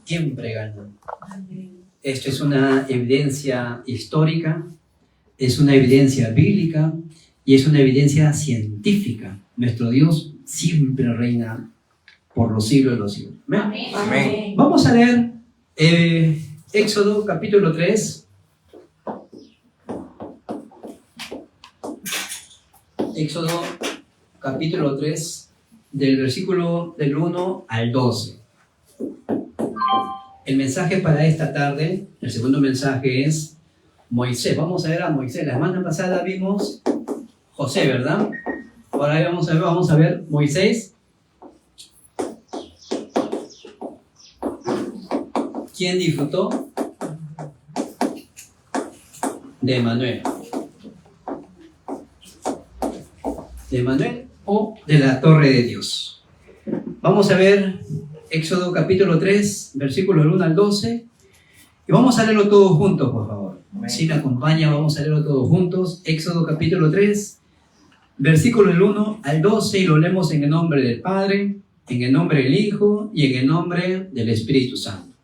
siempre gana. Esto es una evidencia histórica, es una evidencia bíblica y es una evidencia científica. Nuestro Dios siempre reina por los siglos de los siglos. ¿Amén? Amén. Vamos a leer Éxodo capítulo 3. Éxodo capítulo 3, del versículo del 1 al 12. El mensaje para esta tarde, el segundo mensaje es Moisés. Vamos a ver a Moisés. La semana pasada vimos José, ¿verdad? Ahora vamos a ver Moisés. ¿Quién disfrutó? De Emanuel. ¿De Emanuel o de la torre de Dios? Vamos a ver Éxodo capítulo 3, versículos del 1 al 12. Y vamos a leerlo todos juntos, por favor. Si me acompaña, vamos a leerlo todos juntos. Éxodo capítulo 3, versículo del 1 al 12. Y lo leemos en el nombre del Padre, en el nombre del Hijo y en el nombre del Espíritu Santo.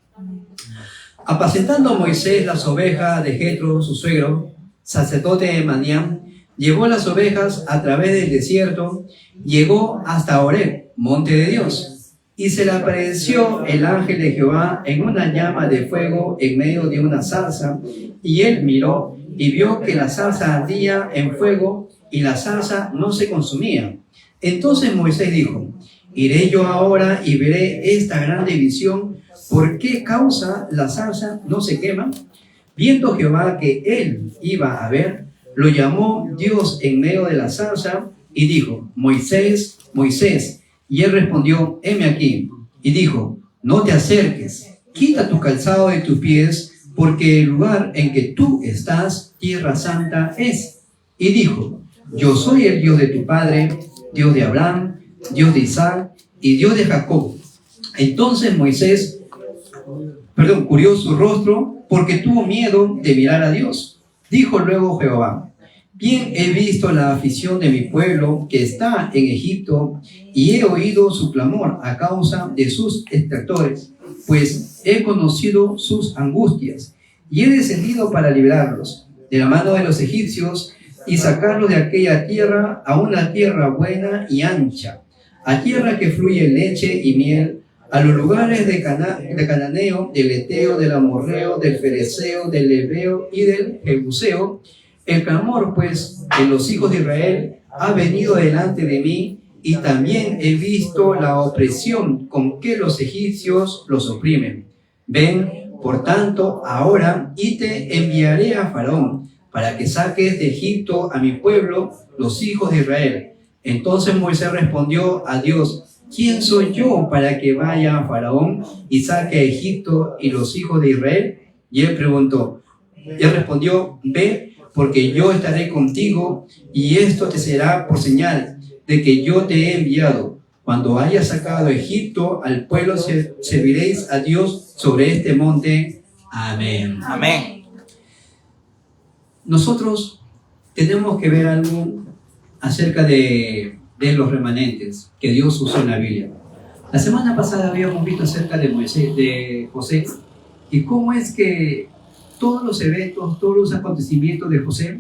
Apacentando Moisés las ovejas de Jetro, su suegro, sacerdote de Madián, llevó las ovejas a través del desierto, llegó hasta Horeb, monte de Dios. Y se le apareció el ángel de Jehová en una llama de fuego en medio de una zarza, y él miró y vio que la zarza ardía en fuego y la zarza no se consumía. Entonces Moisés dijo: iré yo ahora y veré esta grande visión, ¿por qué causa la zarza no se quema? Viendo Jehová que él iba a ver, lo llamó Dios en medio de la zarza y dijo: Moisés, Moisés. Y él respondió: heme aquí. Y dijo: no te acerques, quita tu calzado de tus pies, porque el lugar en que tú estás, tierra santa es. Y dijo: yo soy el Dios de tu padre, Dios de Abraham, Dios de Isaac y Dios de Jacob. Entonces Moisés, cubrió su rostro porque tuvo miedo de mirar a Dios. Dijo luego Jehová: bien he visto la aflicción de mi pueblo que está en Egipto, y he oído su clamor a causa de sus extractores, pues he conocido sus angustias, y he descendido para librarlos de la mano de los egipcios y sacarlos de aquella tierra a una tierra buena y ancha, a tierra que fluye leche y miel, a los lugares de Cananeo, del Eteo, del Amorreo, del Fereceo, del Heveo y del Jebuseo. El clamor, pues, de los hijos de Israel ha venido delante de mí, y también he visto la opresión con que los egipcios los oprimen. Ven, por tanto, ahora, y te enviaré a Faraón, para que saques de Egipto a mi pueblo, los hijos de Israel. Entonces Moisés respondió a Dios: ¿quién soy yo para que vaya a Faraón y saque a Egipto y los hijos de Israel? Y él respondió: ve, porque yo estaré contigo, y esto te será por señal de que yo te he enviado. Cuando hayas sacado a Egipto al pueblo, serviréis a Dios sobre este monte. Amén. Amén. Nosotros tenemos que ver algo acerca de los remanentes que Dios usó en la Biblia. La semana pasada habíamos visto acerca de José, y cómo es que todos los eventos, todos los acontecimientos de José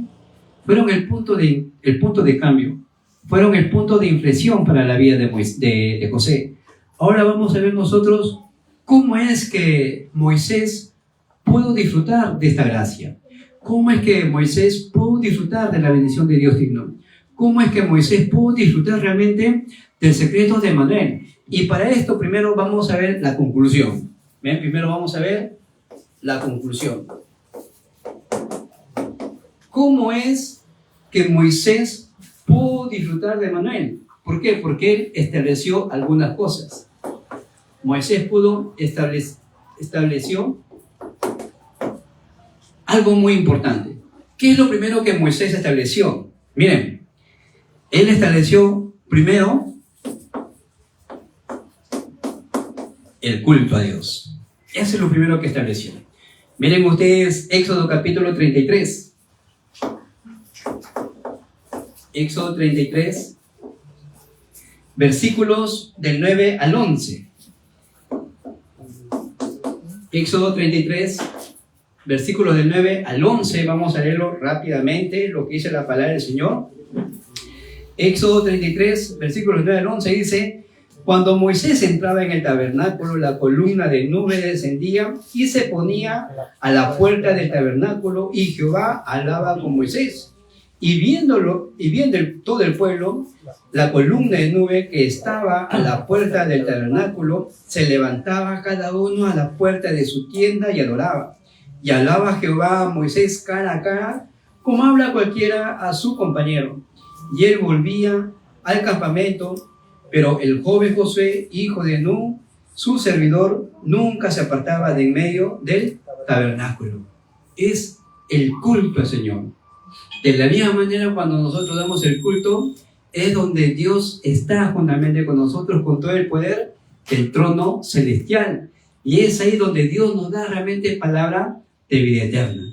fueron el punto de cambio, fueron el punto de inflexión para la vida de José. Ahora vamos a ver nosotros cómo es que Moisés pudo disfrutar de esta gracia, cómo es que Moisés pudo disfrutar de la bendición de Dios digno, cómo es que Moisés pudo disfrutar realmente del secreto de Emanuel. Y para esto primero vamos a ver la conclusión. ¿Ven? Primero vamos a ver la conclusión. ¿Cómo es que Moisés pudo disfrutar de Emanuel? ¿Por qué? Porque él estableció algunas cosas. Moisés estableció algo muy importante. ¿Qué es lo primero que Moisés estableció? Miren, él estableció primero el culto a Dios. Eso es lo primero que estableció. Miren ustedes Éxodo capítulo 33. Éxodo 33, versículos del 9 al 11. Éxodo 33, versículos del 9 al 11, vamos a leerlo rápidamente, lo que dice la palabra del Señor. Éxodo 33, versículos 9 al 11 dice: cuando Moisés entraba en el tabernáculo, la columna de nube descendía y se ponía a la puerta del tabernáculo, y Jehová hablaba con Moisés. Y viendo todo el pueblo, la columna de nube que estaba a la puerta del tabernáculo, se levantaba cada uno a la puerta de su tienda y adoraba. Y hablaba Jehová a Moisés cara a cara, como habla cualquiera a su compañero. Y él volvía al campamento, pero el joven Josué, hijo de Nun, su servidor, nunca se apartaba de en medio del tabernáculo. Es el culto al Señor. De la misma manera, cuando nosotros damos el culto, es donde Dios está juntamente con nosotros, con todo el poder del trono celestial. Y es ahí donde Dios nos da realmente palabra de vida eterna.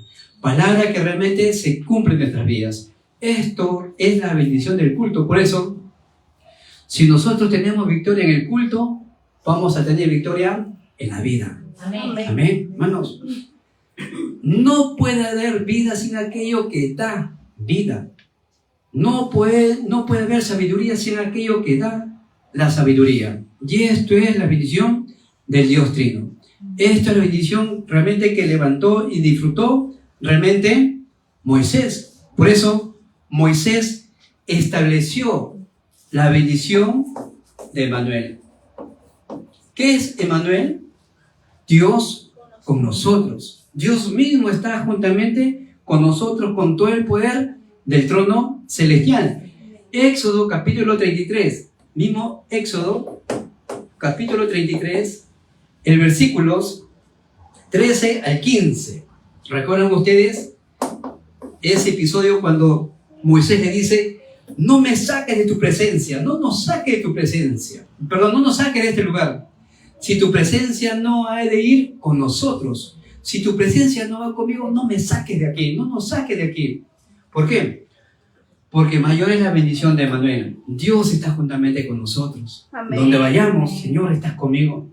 Palabra que realmente se cumple en nuestras vidas. Esto es la bendición del culto. Por eso, si nosotros tenemos victoria en el culto, vamos a tener victoria en la vida. Amén. Amén, hermanos. No puede haber vida sin aquello que da vida. No puede haber sabiduría sin aquello que da la sabiduría. Y esto es la bendición del Dios Trino. Esta es la bendición realmente que levantó y disfrutó realmente Moisés. Por eso Moisés estableció la bendición de Emmanuel. ¿Qué es Emmanuel? Dios con nosotros. Dios mismo está juntamente con nosotros, con todo el poder del trono celestial. Éxodo capítulo 33, mismo Éxodo capítulo 33, el versículos 13 al 15. ¿Recuerdan ustedes ese episodio cuando Moisés le dice: no me saques de tu presencia, no nos saques de tu presencia, perdón, no nos saques de este lugar? Si tu presencia no ha de ir con nosotros, si tu presencia no va conmigo, no me saques de aquí, no nos saques de aquí. ¿Por qué? Porque mayor es la bendición de Emmanuel. Dios está juntamente con nosotros. Amén. Donde vayamos, Señor, estás conmigo.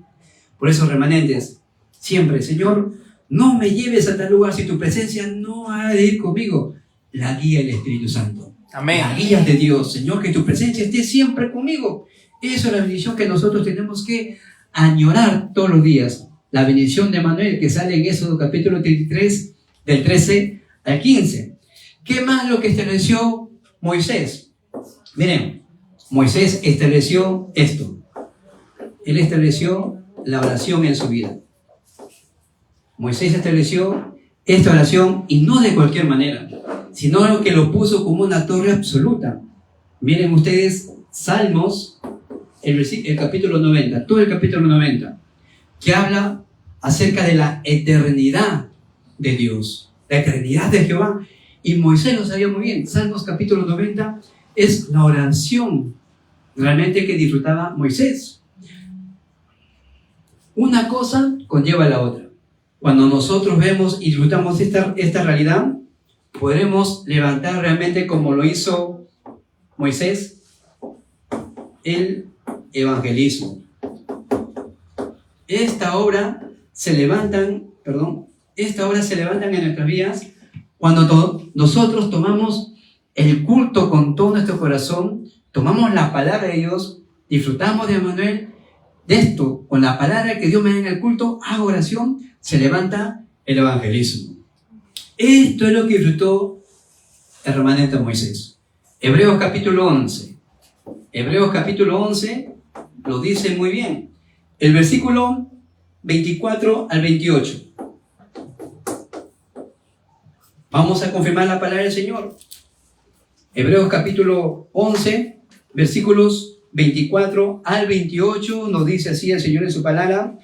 Por eso, remanentes, siempre, Señor, no me lleves a tal lugar si tu presencia no ha de ir conmigo. La guía del Espíritu Santo. Amén. La guía de Dios, Señor, que tu presencia esté siempre conmigo. Eso es la bendición que nosotros tenemos que añorar todos los días. La bendición de Emmanuel que sale en Éxodo capítulo 33, del 13 al 15. ¿Qué más lo que estableció Moisés? Miren, Moisés estableció esto. Él estableció la oración en su vida. Moisés estableció esta oración, y no de cualquier manera, sino que lo puso como una torre absoluta. Miren ustedes, Salmos, el capítulo 90, todo el capítulo 90, que habla acerca de la eternidad de Dios, la eternidad de Jehová. Y Moisés lo sabía muy bien. Salmos capítulo 90 es la oración realmente que disfrutaba Moisés. Una cosa conlleva a la otra. Cuando nosotros vemos y disfrutamos esta realidad, podremos levantar realmente, como lo hizo Moisés, el evangelismo. Esta obra se levantan en nuestras vidas cuando nosotros tomamos el culto con todo nuestro corazón, tomamos la palabra de Dios, disfrutamos de Emmanuel. De esto, con la palabra que Dios me da en el culto, hago oración, se levanta el evangelismo. Esto es lo que disfrutó el remanente de Moisés. Hebreos capítulo 11. Hebreos capítulo 11 lo dice muy bien. El versículo 24 al 28. Vamos a confirmar la palabra del Señor. Hebreos capítulo 11, versículos 24 al 28, nos dice así el Señor en su palabra: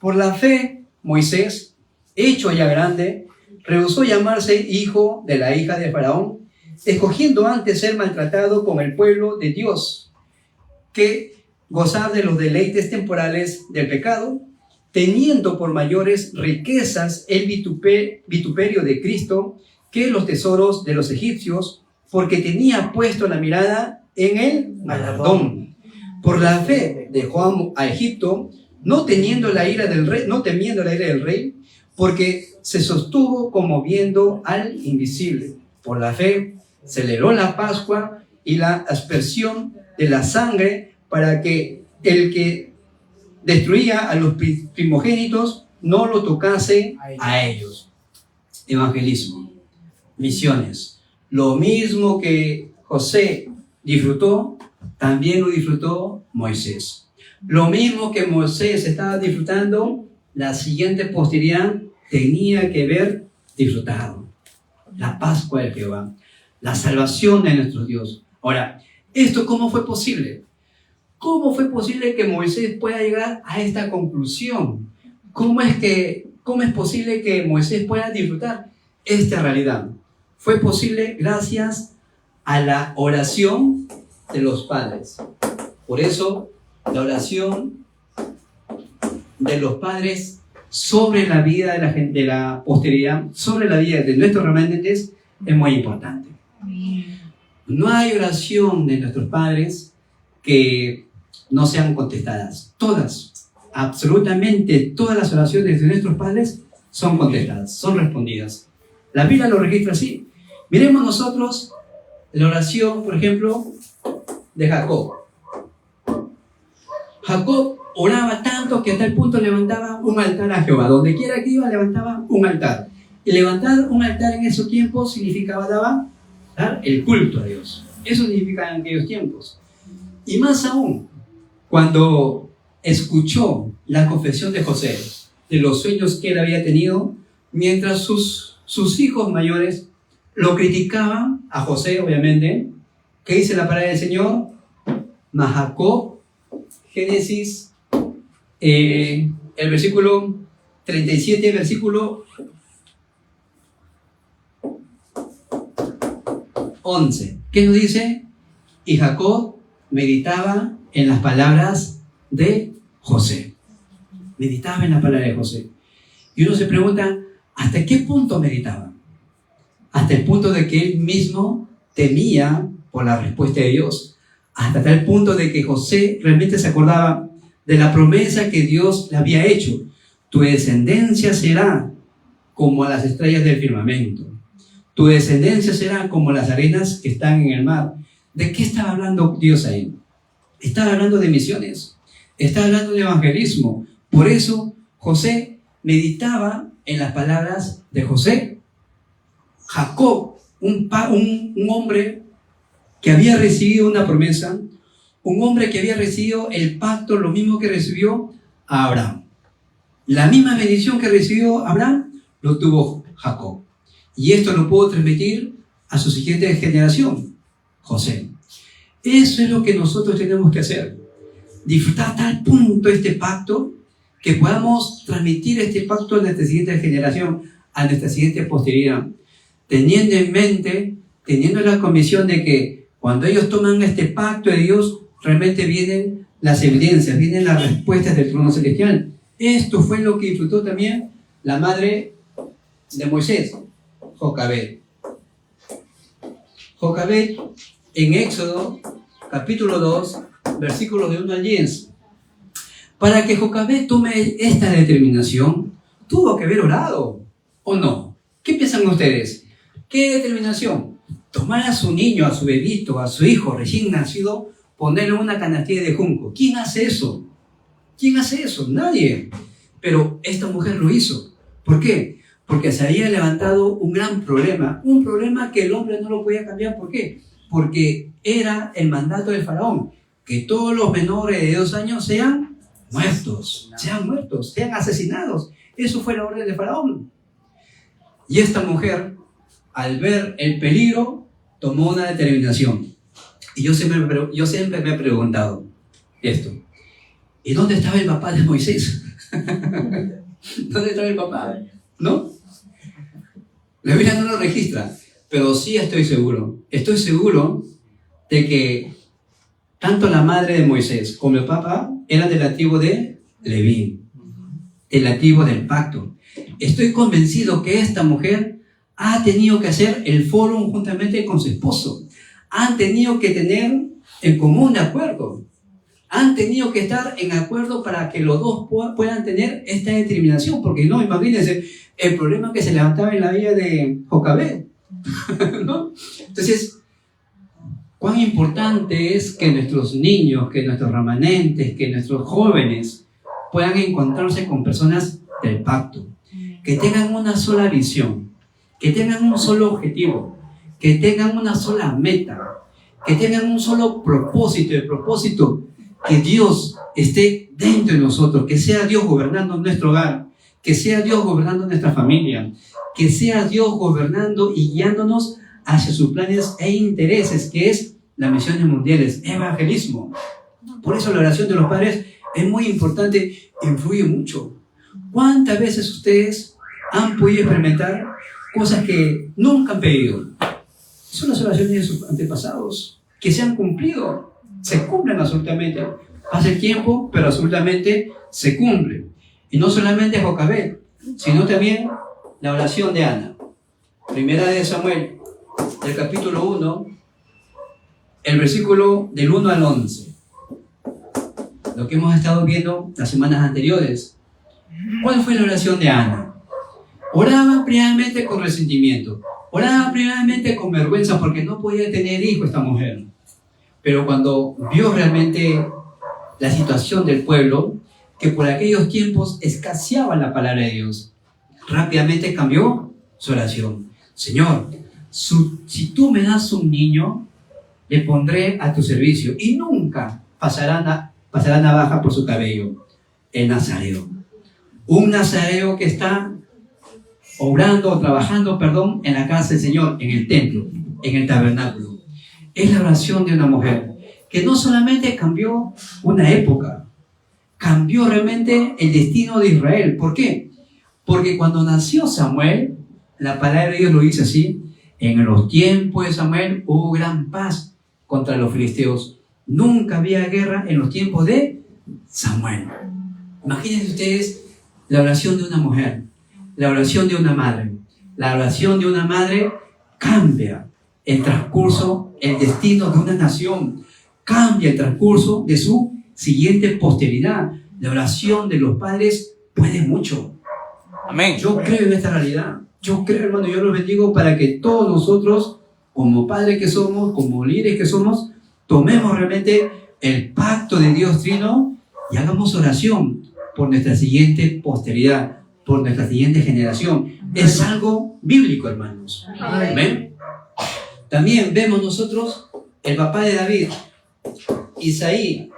por la fe, Moisés, hecho ya grande, rehusó llamarse hijo de la hija de Faraón, escogiendo antes ser maltratado con el pueblo de Dios, que gozar de los deleites temporales del pecado, teniendo por mayores riquezas el vituperio de Cristo que los tesoros de los egipcios, porque tenía puesto la mirada en el galardón. Por la fe dejó a Egipto, no temiendo la ira del rey, porque se sostuvo como viendo al invisible. Por la fe celebró la Pascua y la aspersión de la sangre para que el que destruía a los primogénitos no lo tocase a ellos. Evangelismo, misiones. Lo mismo que José disfrutó, también lo disfrutó Moisés. Lo mismo que Moisés estaba disfrutando, la siguiente posteridad tenía que haber disfrutado. La Pascua de Jehová, la salvación de nuestro Dios. Ahora, ¿esto cómo fue posible? ¿Cómo fue posible que Moisés pueda llegar a esta conclusión? ¿Cómo es posible que Moisés pueda disfrutar esta realidad? Fue posible gracias a la oración de los padres. Por eso, la oración de los padres sobre la vida de la gente, de la posteridad, sobre la vida de nuestros remanentes, es muy importante. No hay oración de nuestros padres que no sean contestadas. Todas, absolutamente todas las oraciones de nuestros padres son contestadas, son respondidas. La Biblia lo registra así. Miremos nosotros la oración, por ejemplo, de Jacob. Jacob oraba tanto que hasta el punto levantaba un altar a Jehová. Donde quiera que iba, levantaba un altar. Y levantar un altar en esos tiempos significaba dar el culto a Dios. Eso significaba en aquellos tiempos. Y más aún, cuando escuchó la confesión de José, de los sueños que él había tenido, mientras sus hijos mayores lo criticaban, a José obviamente, ¿qué dice la palabra del Señor? Mas Jacob, Génesis, el versículo 37, versículo 11. ¿Qué nos dice? Y Jacob meditaba en las palabras de José. Meditaba en la palabra de José. Y uno se pregunta, ¿hasta qué punto meditaba? Hasta el punto de que él mismo temía por la respuesta de Dios. Hasta tal punto de que José realmente se acordaba de la promesa que Dios le había hecho. Tu descendencia será como las estrellas del firmamento. Tu descendencia será como las arenas que están en el mar. ¿De qué estaba hablando Dios ahí? Estaba hablando de misiones. Estaba hablando de evangelismo. Por eso José meditaba en las palabras de José. Jacob, un hombre que había recibido una promesa, un hombre que había recibido el pacto, lo mismo que recibió a Abraham. La misma bendición que recibió Abraham, lo tuvo Jacob. Y esto lo pudo transmitir a su siguiente generación, José. Eso es lo que nosotros tenemos que hacer. Disfrutar a tal punto este pacto que podamos transmitir este pacto a nuestra siguiente generación, a nuestra siguiente posteridad, teniendo en mente, teniendo la convicción de que cuando ellos toman este pacto de Dios, realmente vienen las evidencias, vienen las respuestas del trono celestial. Esto fue lo que disfrutó también la madre de Moisés, Jocabed. Jocabed, en Éxodo, capítulo 2, versículos de 1 al 10. Para que Jocabed tome esta determinación, tuvo que haber orado, ¿o no? ¿Qué piensan ustedes? ¿Qué determinación? Tomar a su niño, a su bebito, a su hijo recién nacido, ponerle una canastilla de junco. ¿Quién hace eso? ¿Quién hace eso? Nadie. Pero esta mujer lo hizo. ¿Por qué? Porque se había levantado un gran problema, un problema que el hombre no lo podía cambiar. ¿Por qué? Porque era el mandato del faraón, que todos los menores de 2 años sean muertos, sean asesinados. Eso fue la orden del faraón. Y esta mujer, al ver el peligro, tomó una determinación. Y yo siempre me he preguntado esto. ¿Y dónde estaba el papá de Moisés? ¿Dónde estaba el papá? ¿No? La Biblia no lo registra, pero sí estoy seguro de que tanto la madre de Moisés como el papá eran de la tribu de Leví, de la tribu del pacto. Estoy convencido que esta mujer ha tenido que hacer el fórum juntamente con su esposo. Han tenido que tener en común de acuerdo. Han tenido que estar en acuerdo para que los dos puedan tener esta determinación, porque no, imagínense el problema que se levantaba en la vida de Jocabed, ¿no? Entonces, cuán importante es que nuestros niños, que nuestros remanentes, que nuestros jóvenes puedan encontrarse con personas del pacto, que tengan una sola visión, que tengan un solo objetivo, que tengan una sola meta, que tengan un solo propósito, el propósito que Dios esté dentro de nosotros, que sea Dios gobernando nuestro hogar, que sea Dios gobernando nuestra familia, que sea Dios gobernando y guiándonos hacia sus planes e intereses, que es las misiones mundiales, evangelismo. Por eso la oración de los padres es muy importante, influye mucho. ¿Cuántas veces ustedes han podido experimentar cosas que nunca han pedido? Son las oraciones de sus antepasados, que se han cumplido, se cumplen absolutamente. Pasa el tiempo, pero absolutamente se cumple. Y no solamente Jocabed, sino también la oración de Ana. Primera de Samuel, del capítulo 1, el versículo del 1 al 11. Lo que hemos estado viendo las semanas anteriores. ¿Cuál fue la oración de Ana? Oraba primeramente con resentimiento. Oraba primeramente con vergüenza porque no podía tener hijo esta mujer. Pero cuando vio realmente la situación del pueblo, que por aquellos tiempos escaseaba la palabra de Dios, rápidamente cambió su oración. Señor, si tú me das un niño, le pondré a tu servicio y nunca pasará navaja por su cabello. El nazareo. Un nazareo que está obrando o trabajando, en la casa del Señor, en el templo, en el tabernáculo. Es la oración de una mujer que no solamente cambió una época, cambió realmente el destino de Israel. ¿Por qué? Porque cuando nació Samuel, la palabra de Dios lo dice así: en los tiempos de Samuel hubo gran paz contra los filisteos. Nunca había guerra en los tiempos de Samuel. Imagínense ustedes la oración de una mujer, la oración de una madre. La oración de una madre cambia el transcurso, el destino de una nación, cambia el transcurso de su siguiente posteridad. La oración de los padres puede mucho. Amén. Yo creo en esta realidad. Yo creo, hermano, yo los bendigo para que todos nosotros, como padres que somos, como líderes que somos, tomemos realmente el pacto de Dios Trino y hagamos oración por nuestra siguiente posteridad, por nuestra siguiente generación. Es algo bíblico, hermanos. ¿Ven? También vemos nosotros el papá de David, Isaí.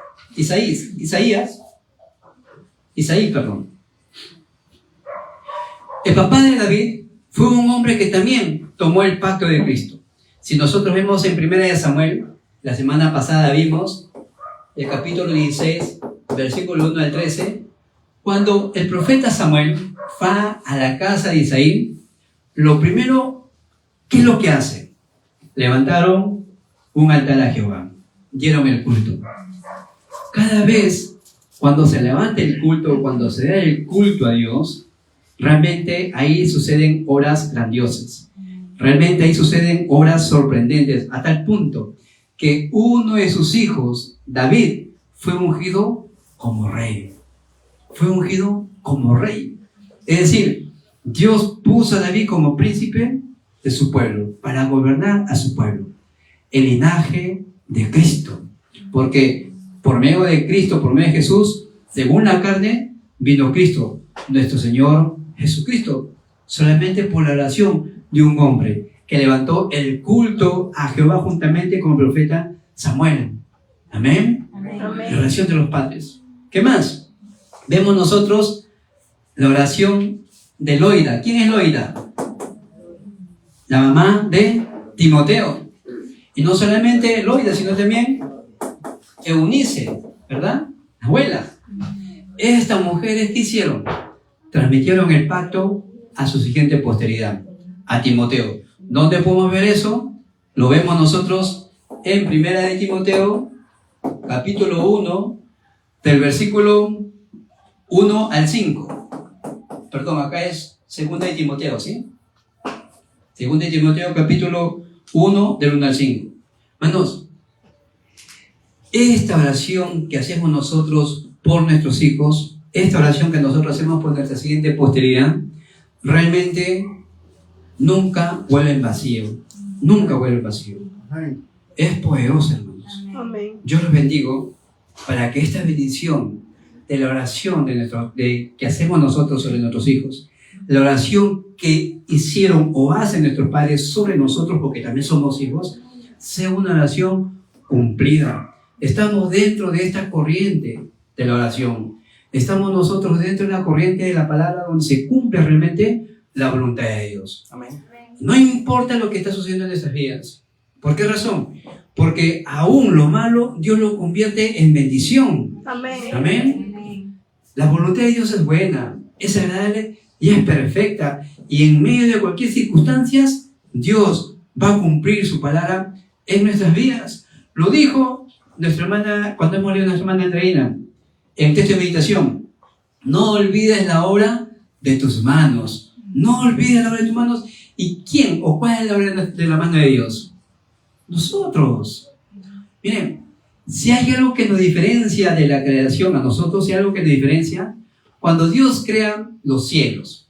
El papá de David fue un hombre que también tomó el pacto de Cristo. Si nosotros vemos en 1 de Samuel, la semana pasada vimos el capítulo 16, versículo 1 al 13, cuando el profeta Samuel va a la casa de Isaí, lo primero, ¿qué es lo que hace? Levantaron un altar a Jehová, dieron el culto. Cada vez cuando se levanta el culto, cuando se da el culto a Dios, realmente ahí suceden obras grandiosas. Realmente ahí suceden obras sorprendentes, a tal punto que uno de sus hijos, David, fue ungido como rey. Fue ungido como rey. Es decir, Dios puso a David como príncipe de su pueblo, para gobernar a su pueblo. El linaje de Cristo. Porque por medio de Cristo, por medio de Jesús, según la carne, vino Cristo, nuestro Señor Jesucristo. Solamente por la oración de un hombre que levantó el culto a Jehová juntamente con el profeta Samuel. Amén. La oración de los padres. ¿Qué más? Vemos nosotros la oración de Loida. ¿Quién es Loida? La mamá de Timoteo. Y no solamente Loida, sino también Eunice, ¿verdad? La abuela. Estas mujeres, ¿qué hicieron? Transmitieron el pacto a su siguiente posteridad, a Timoteo. ¿Dónde podemos ver eso? Lo vemos nosotros en 1 de Timoteo, capítulo 1, del versículo 1 al 5. Perdón, acá es 2 de Timoteo, ¿sí? 2 de Timoteo, capítulo 1, del 1 al 5. Hermanos, esta oración que hacemos nosotros por nuestros hijos, esta oración que nosotros hacemos por nuestra siguiente posteridad, realmente nunca vuelve en vacío. Nunca vuelve en vacío. Es poderosa, hermanos. Amén. Yo los bendigo para que esta bendición de la oración que hacemos nosotros sobre nuestros hijos, la oración que hicieron o hacen nuestros padres sobre nosotros, porque también somos hijos, sea una oración cumplida. Estamos dentro de esta corriente de la oración. Estamos nosotros dentro de la corriente de la palabra donde se cumple realmente la voluntad de Dios. Amén. No importa lo que está sucediendo en nuestras vidas. ¿Por qué razón? Porque aún lo malo Dios lo convierte en bendición. Amén. Amén. La voluntad de Dios es buena, es agradable y es perfecta. Y en medio de cualquier circunstancia, Dios va a cumplir su palabra en nuestras vidas. Lo dijo nuestra hermana, cuando hemos leído a nuestra hermana Andreina, en texto de meditación. No olvides la obra de tus manos. No olvides la obra de tus manos. ¿Y quién o cuál es la obra de la mano de Dios? Nosotros. Miren, si hay algo que nos diferencia de la creación a nosotros, si hay algo que nos diferencia, cuando Dios crea los cielos,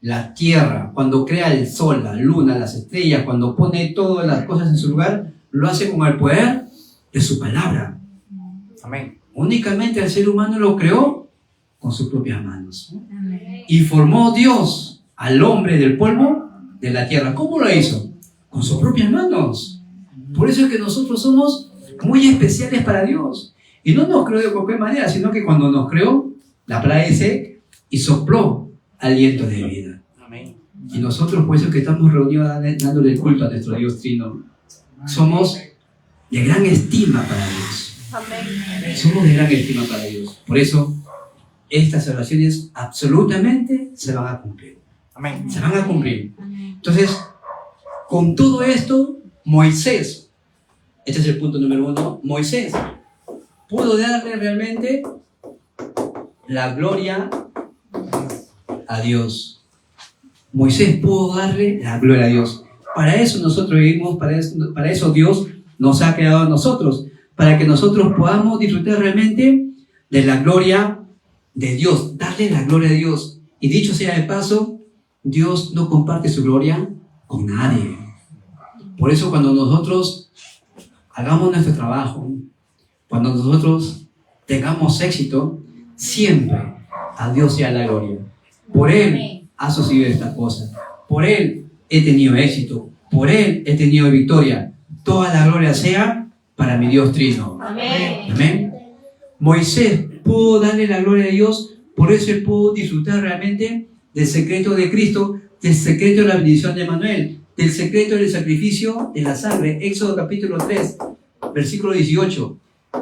la tierra, cuando crea el sol, la luna, las estrellas, cuando pone todas las cosas en su lugar, lo hace con el poder de su palabra. Amén. Únicamente el ser humano lo creó con sus propias manos. Y formó Dios al hombre del polvo de la tierra. ¿Cómo lo hizo? Con sus propias manos. Por eso es que nosotros somos muy especiales para Dios. Y no nos creó de cualquier manera, sino que cuando nos creó, la palabra dice, y sopló aliento de vida. Amén. Y nosotros, por eso es que estamos reunidos dándole el culto a nuestro Dios Trino. Somos de gran estima para Dios. Amén. Somos de gran estima para Dios. Por eso, estas oraciones absolutamente se van a cumplir. Amén. Se van a cumplir. Entonces, con todo esto, Moisés, este es el punto número 1, Moisés pudo darle realmente la gloria a Dios. Moisés pudo darle la gloria a Dios. Para eso nosotros vivimos, para eso Dios nos ha creado a nosotros, para que nosotros podamos disfrutar realmente de la gloria de Dios, darle la gloria a Dios. Y dicho sea de paso, Dios no comparte su gloria con nadie. Por eso cuando nosotros hagamos nuestro trabajo, cuando nosotros tengamos éxito, siempre a Dios sea la gloria. Por Él ha sucedido esta cosa. Por Él he tenido éxito. Por Él he tenido victoria. Toda la gloria sea para mi Dios Trino. Amén. Amén. Moisés pudo darle la gloria a Dios, por eso él pudo disfrutar realmente del secreto de Cristo, del secreto de la bendición de Manuel, del secreto del sacrificio de la sangre. Éxodo capítulo 3, versículo 18.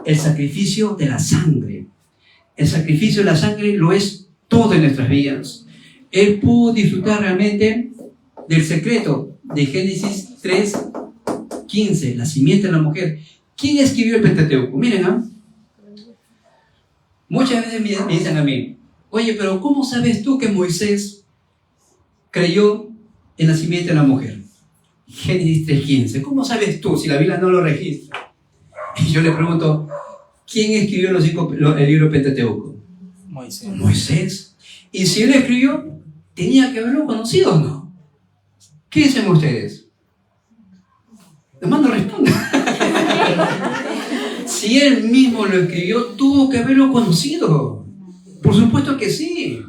El sacrificio de la sangre. El sacrificio de la sangre lo es todo en nuestras vidas. Él pudo disfrutar realmente del secreto de Génesis 3, 15, la simiente de la mujer. ¿Quién escribió el Pentateuco? Miren, muchas veces me dicen a mí, oye, pero ¿cómo sabes tú que Moisés creyó en la simiente de la mujer? Génesis 3:15. ¿Cómo sabes tú si la Biblia no lo registra? Y yo le pregunto, ¿quién escribió el libro Pentateuco? Moisés. Moisés. Y si él escribió, tenía que haberlo conocido, ¿o no? ¿Qué dicen ustedes? Nomás no respondan. Si él mismo lo escribió, tuvo que haberlo conocido. Por supuesto que sí.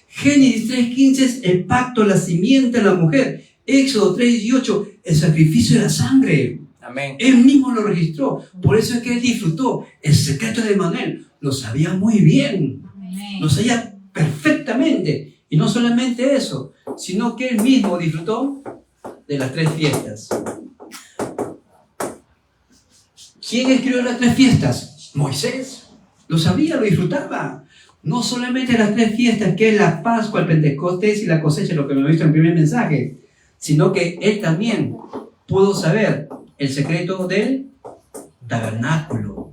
Génesis 3:15 es el pacto, la simiente de la mujer. Éxodo 3:18, el sacrificio de la sangre. Amén. Él mismo lo registró. Por eso es que él disfrutó el secreto de Manuel. Lo sabía muy bien. Lo sabía perfectamente. Y no solamente eso, sino que él mismo disfrutó de las 3 fiestas. ¿Quién escribió las 3 fiestas? Moisés. Lo sabía, lo disfrutaba. No solamente las 3 fiestas, que es la Pascua, el Pentecostés y la cosecha, lo que me he visto en el primer mensaje, sino que él también pudo saber el secreto del tabernáculo.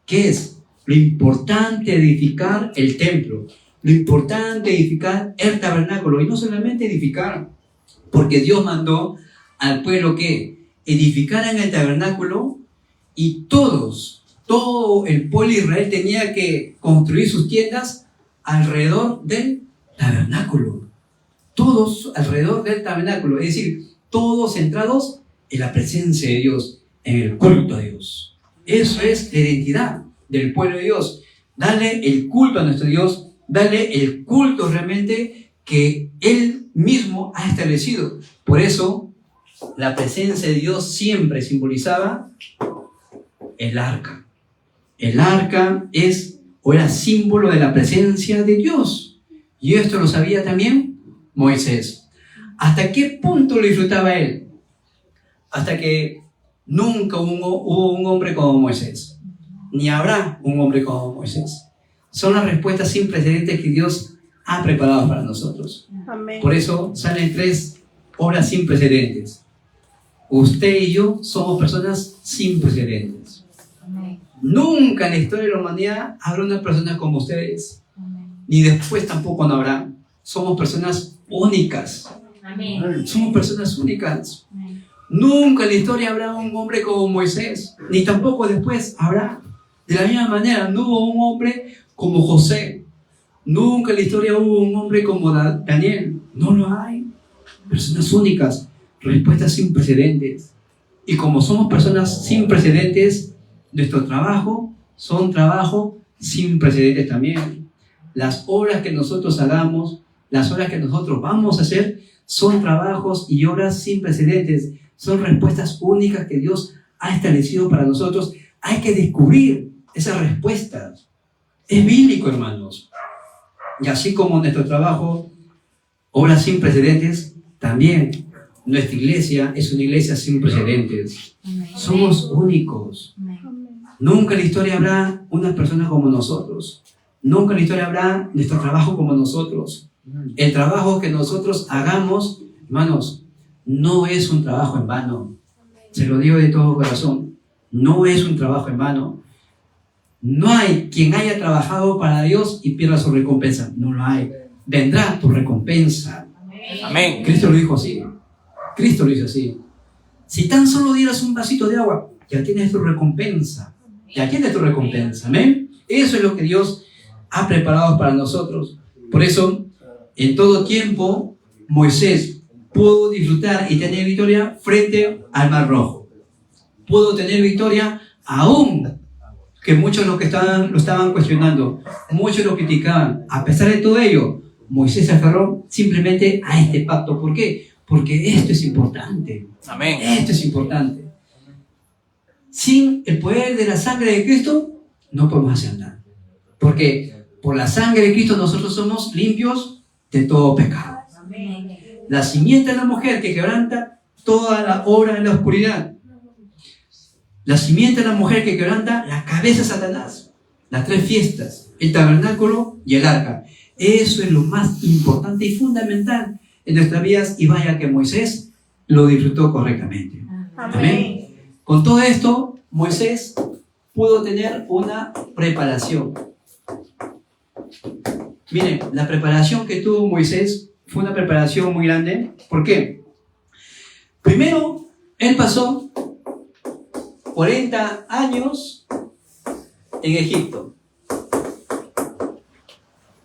¿Qué es? Lo importante de edificar el templo, lo importante de edificar el tabernáculo, y no solamente edificar, porque Dios mandó al pueblo que edificaran el tabernáculo y todos todo el pueblo de Israel tenía que construir sus tiendas alrededor del tabernáculo. Todos alrededor del tabernáculo, es decir, todos centrados en la presencia de Dios, en el culto a Dios. Eso es la identidad del pueblo de Dios. Darle el culto a nuestro Dios, darle el culto realmente que Él mismo ha establecido. Por eso, la presencia de Dios siempre simbolizaba el arca. El arca es o era símbolo de la presencia de Dios. Y esto lo sabía también Moisés. ¿Hasta qué punto lo disfrutaba él? Hasta que nunca hubo un hombre como Moisés. Ni habrá un hombre como Moisés. Son las respuestas sin precedentes que Dios ha preparado para nosotros. Amén. Por eso salen 3 obras sin precedentes. Usted y yo somos personas sin precedentes. Amén. Nunca en la historia de la humanidad habrá una persona como ustedes. Amén. Ni después tampoco no habrá. Somos personas únicas. Amén. Somos personas únicas. Amén. Nunca en la historia habrá un hombre como Moisés. Ni tampoco después habrá. De la misma manera, no hubo un hombre como José. Nunca en la historia hubo un hombre como Daniel. No lo hay. Personas únicas. Respuestas sin precedentes. Y como somos personas sin precedentes, nuestro trabajo son trabajo sin precedentes también. Las obras que nosotros hagamos, las obras que nosotros vamos a hacer, son trabajos y obras sin precedentes. Son respuestas únicas que Dios ha establecido para nosotros. Hay que descubrir esas respuestas. Es bíblico, hermanos. Y así como nuestro trabajo, obras sin precedentes, también nuestra iglesia es una iglesia sin precedentes. Amén. Somos únicos. Amén. Nunca en la historia habrá una persona como nosotros. Nunca en la historia habrá nuestro trabajo como nosotros. El trabajo que nosotros hagamos, hermanos, no es un trabajo en vano. Se lo digo de todo corazón. No es un trabajo en vano. No hay quien haya trabajado para Dios y pierda su recompensa. No lo hay. Vendrá tu recompensa. Amén. Cristo lo dijo así. Cristo lo dijo así. Si tan solo dieras un vasito de agua, ya tienes tu recompensa. Ya tienes tu recompensa. Amén. Eso es lo que Dios ha preparado para nosotros. Por eso, en todo tiempo, Moisés pudo disfrutar y tener victoria frente al Mar Rojo. Pudo tener victoria aún que muchos lo estaban cuestionando, muchos lo criticaban. A pesar de todo ello, Moisés se aferró simplemente a este pacto. ¿Por qué? Porque esto es importante. Amén. Esto es importante. Sin el poder de la sangre de Cristo, no podemos hacer nada. Porque por la sangre de Cristo nosotros somos limpios de todo pecado. Amén. La simiente de la mujer que quebranta toda la obra en la oscuridad. La simiente de la mujer que quebranta la cabeza de Satanás. Las 3 fiestas, el tabernáculo y el arca. Eso es lo más importante y fundamental en nuestras vidas, y vaya que Moisés lo disfrutó correctamente. Amén. Con todo esto, Moisés pudo tener una preparación. Miren, la preparación que tuvo Moisés fue una preparación muy grande. ¿Por qué? Primero, él pasó 40 años en Egipto.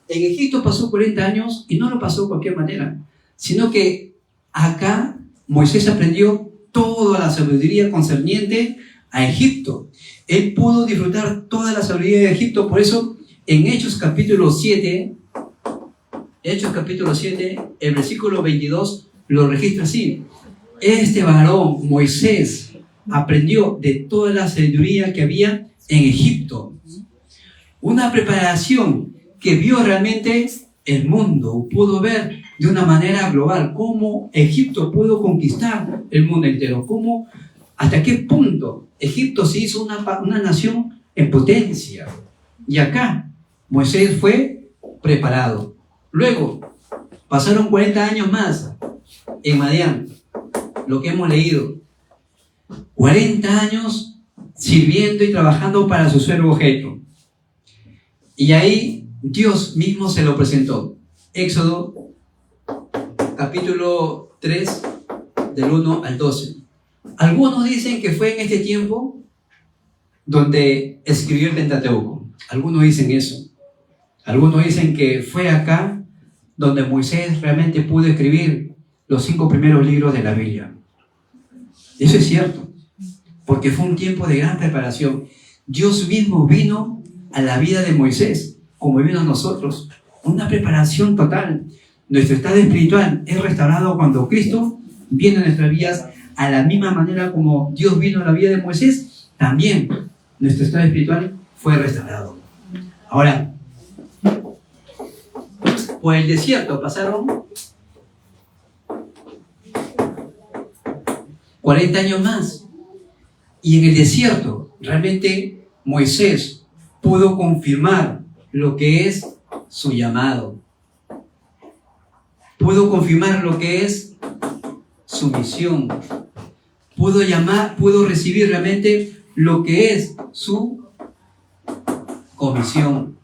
En Egipto pasó 40 años y no lo pasó de cualquier manera, sino que acá Moisés aprendió toda la sabiduría concerniente a Egipto. Él pudo disfrutar toda la sabiduría de Egipto. Por eso en Hechos capítulo 7, el versículo 22 lo registra así: este varón, Moisés, aprendió de toda la sabiduría que había en Egipto. Una preparación que vio realmente el mundo, pudo ver de una manera global cómo Egipto pudo conquistar el mundo entero, cómo, hasta qué punto Egipto se hizo una nación en potencia. Y acá Moisés fue preparado. Luego pasaron 40 años más en Madián, lo que hemos leído. 40 años sirviendo y trabajando para su suegro Jetro. Y ahí Dios mismo se lo presentó. Éxodo capítulo 3 del 1 al 12. Algunos dicen que fue en este tiempo donde escribió el Pentateuco. Algunos dicen eso. Algunos dicen que fue acá donde Moisés realmente pudo escribir los 5 primeros libros de la Biblia. Eso es cierto, porque fue un tiempo de gran preparación. Dios mismo vino a la vida de Moisés, como vino a nosotros. Una preparación total. Nuestro estado espiritual es restaurado cuando Cristo viene a nuestras vidas, a la misma manera como Dios vino a la vida de Moisés. También nuestro estado espiritual fue restaurado. Ahora, por el desierto pasaron 40 años más. Y en el desierto, realmente Moisés pudo confirmar lo que es su llamado. Pudo confirmar lo que es su misión. Pudo recibir realmente lo que es su comisión.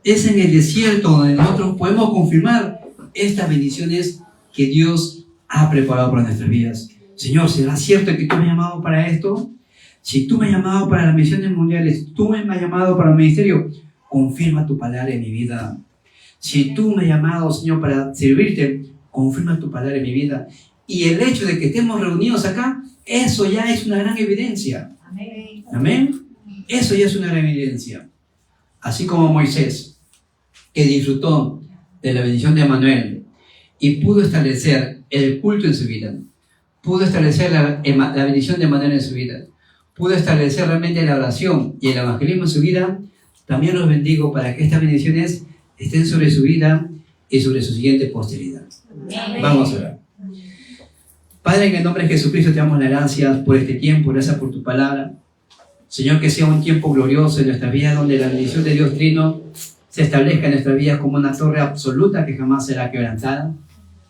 Es en el desierto donde nosotros podemos confirmar estas bendiciones que Dios ha preparado para nuestras vidas. Señor, ¿será cierto que tú me has llamado para esto? Si tú me has llamado para las misiones mundiales, tú me has llamado para el ministerio, confirma tu palabra en mi vida. Si tú me has llamado, Señor, para servirte, confirma tu palabra en mi vida. Y el hecho de que estemos reunidos acá, eso ya es una gran evidencia. Amén. Amén. Eso ya es una gran evidencia. Así como Moisés, que disfrutó de la bendición de Manuel y pudo establecer el culto en su vida, pudo establecer la bendición de Manuel en su vida, pudo establecer realmente la oración y el evangelismo en su vida, también los bendigo para que estas bendiciones estén sobre su vida y sobre su siguiente posteridad. Amén. Vamos a orar. Padre, en el nombre de Jesucristo te damos las gracias por este tiempo, gracias por tu palabra. Señor, que sea un tiempo glorioso en nuestra vida, donde la bendición de Dios Trino se establezca en nuestra vida como una torre absoluta que jamás será quebrantada.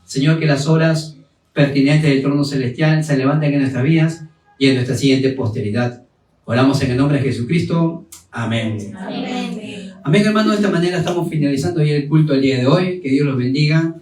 Señor, que las obras pertinentes del trono celestial se levanten en nuestras vidas y en nuestra siguiente posteridad. Oramos en el nombre de Jesucristo. Amén. Amén. Amén, hermanos. De esta manera estamos finalizando ya el culto el día de hoy. Que Dios los bendiga